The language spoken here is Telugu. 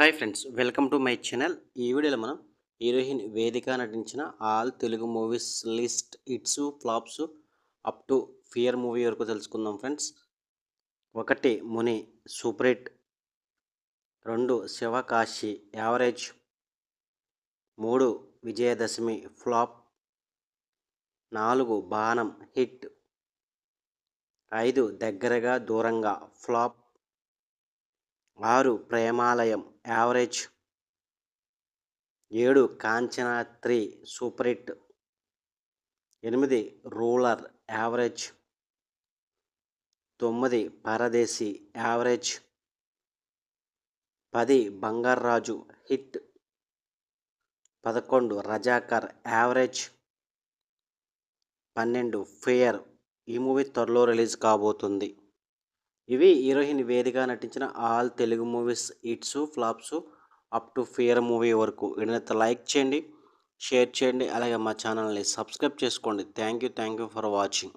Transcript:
Hi friends, welcome to my channel. ఈ వీడియోలో మనం హీరోయిన్ వేదిక నటించిన all Telugu movies list hits flops up to fear movie వరకు తెలుసుకుందాం friends. 1 Muni super hit, 2 Sivakasi average, 3 Vijayadasami flop, 4 Baanam hit, 5 Daggaraga Dooranga flop, 6 Premalayam average, 7 Kanchana 3 super hit, 8 ruler average, 9 Paradesi average, 10 Bangarraju hit, 11 Razakar average, 12 fear. ఈ మూవీ త్వరలో రిలీజ్ కాబోతుంది. ఇవి హీరోయిన్ వేదిక నటించిన all Telugu movies hits flops up to fear movie వరకు. వీడియోని లైక్ చేయండి, షేర్ చేయండి, అలాగే మా ఛానల్ని సబ్స్క్రైబ్ చేసుకోండి. Thank you for watching.